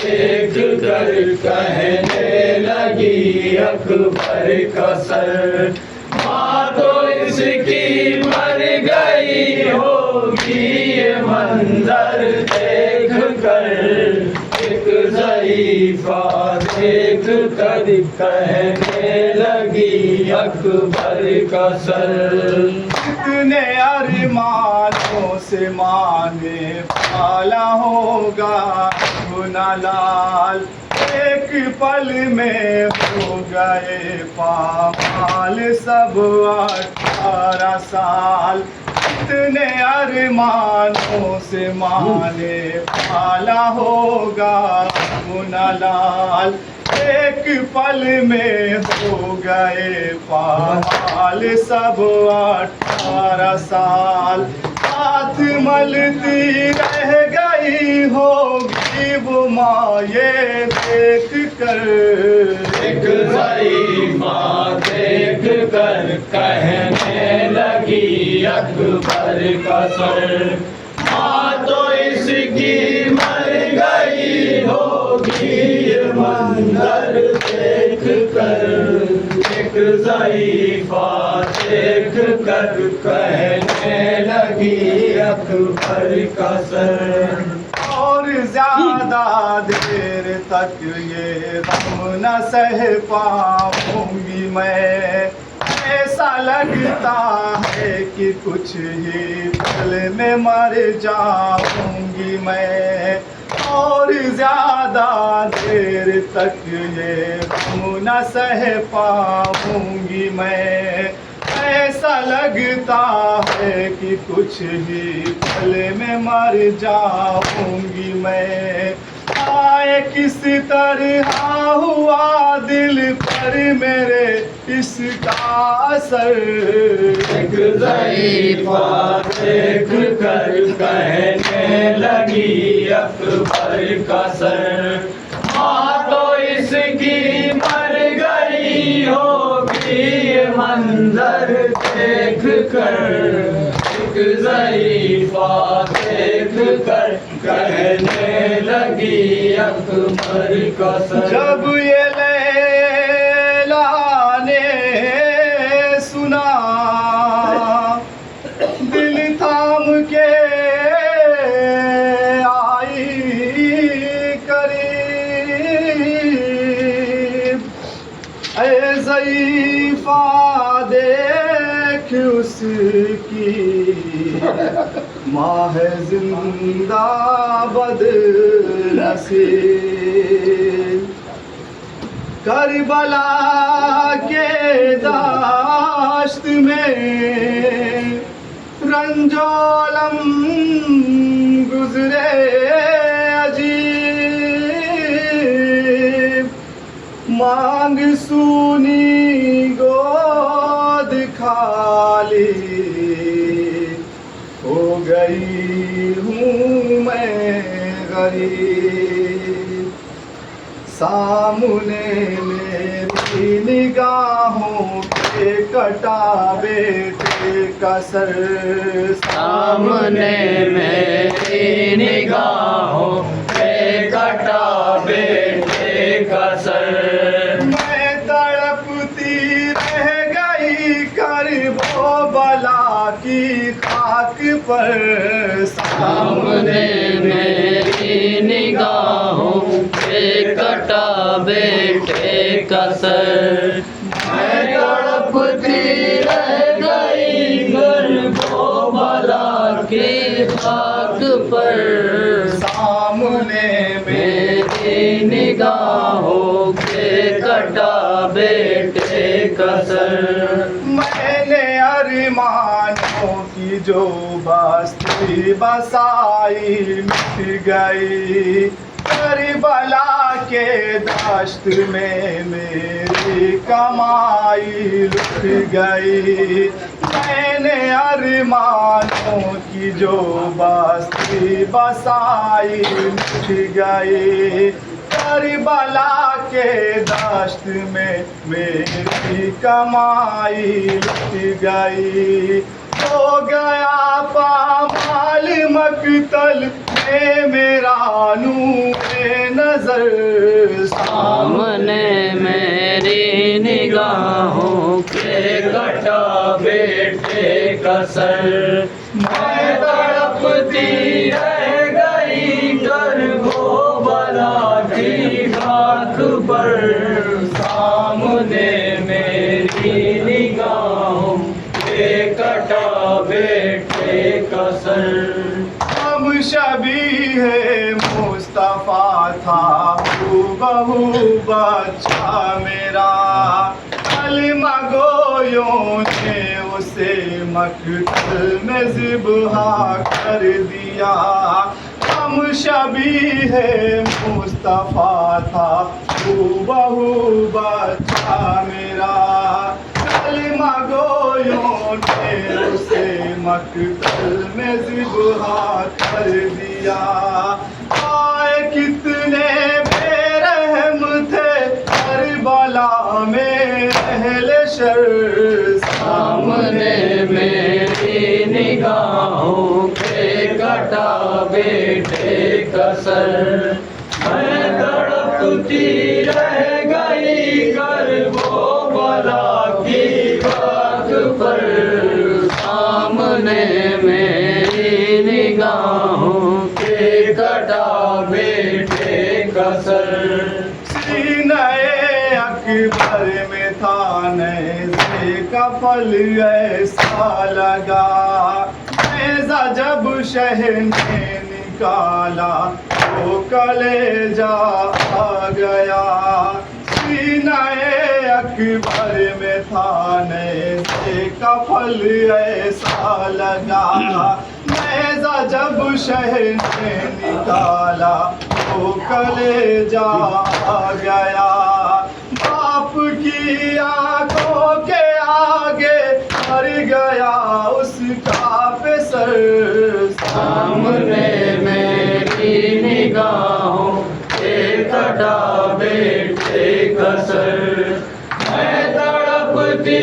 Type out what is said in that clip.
دیکھ کر کہنے لگی اکبر کا سر، ماں تو اس کی مر گئی ہوگی یہ منظر دیکھ کر، ایک ضعیفہ دیکھ کر کہنے لگی اکبر کا سر۔ کتنے ارمانوں سے ماں نے پالا ہوگا اپنا لال، ایک پل میں ہو گئے پامال سب 18 سال۔ کتنے ارمانوں سے ماں نے پالا ہوگا اپنا لال، ایک پل میں ہو گئے پامال سب 18 سال۔ ہاتھ ملتی رہ گئی ہوگی وہ ماں یہ دیکھ کر، ایک ضعیفہ دیکھ کر کہنے لگی اکبر کا سر، ماں تو اس کی مر گئی ہوگی یہ منظر دیکھ کر، ایک ضعیفہ دیکھ کر کہنے لگی اکبر کا سر۔ اور زیادہ دیر تک یہ غم نہ سہ پاؤں گی میں، ایسا لگتا ہے کہ کچھ ہی پل میں مر جاؤں گی میں۔ اور زیادہ دیر تک یہ غم نہ سہ پاؤں گی میں، ایسا لگتا ہے کہ کچھ ہی پل میں مر جاؤں گی میں۔ آئے کس طرح ہوا دل پر میرے اس کا اثر، ایک ضعیفہ دیکھ کر کہنے لگی اکبر کا سر، ماں تو اس کی مر گئی ہوگی یہ منظر دیکھ کر، ایک ضعیفہ دیکھ کر کہنے لگی اکبر کا سر۔ جب یہ لیلا نے سنا دل تھام کے آئی قریب، اے ضعیفہ دیکھ اس کی ماں ہے زندہ بد نصیب، کربلا کے داشت میں رنج و الم گزرے عجیب، مانگ سونی گود خالی ہو گئی ہوں میں غریب، سامنے میری نگاہوں پہ کٹا بیٹے کا سر، سامنے میری نگاہوں پہ کٹا بیٹے کا سر، میں تڑپتی رہ گئی کربلا کی خاک پر، سامنے میری نگاہوں پہ کٹا بیٹے کا سر، میں تڑپتی رہ گئی کربلا کی خاک پر، سامنے میری نگاہوں پہ کٹا بیٹے کا سر، میں نے ارمانوں کی جو بستی بسائی مٹ گئی، کربلا کے دشت میں میری کمائی لٹ گئی، میں نے ارمانوں کی جو بستی بسائی مٹ گئی، کربلا کے دشت میں میری کمائی لٹ گئی، ہو گیا پامال مقتل میرا نور نظر سامنے میری نگاہوں کے کٹا بیٹے کا سر میں تڑپتی رہ گئی کربو بلا کی خاک پر سامنے میری نگاہوں کے کٹا بیٹے کا سر ہم شبیہ مصطفیٰ تھا بہو بچہ میرا کلمہ گویوں نے اسے مقتل میں ذبح کر دیا ہم شبیہ مصطفیٰ تھا بہو بچہ میرا کلمہ گویوں نے اسے مقتل میں ذبح کر دیا آئے کتنے بے رحم تھے کربلا میں اہل شر سامنے میری نگاہوں کے کٹا بیٹے کا سر میں تڑپتی رہ گئی کربو بلا کی خاک پر سامنے میری نگاہوں کے کٹا بیٹے کا سر سینہ اکبر میں تھا نیزے کا پھل ایسا لگا نیزہ جب شہر نے نکالا تو کلیجہ آ گیا سینہ اکبر میں تھا نیزے کا پھل ایسا لگا نیزہ جب شہر نے نکالا تو کلیجہ آ گیا باپ کی آنکھوں کے آگے مر گیا اس کا پسر سامنے میری نگاہوں کے کٹا بیٹے کا سر میں تڑپتی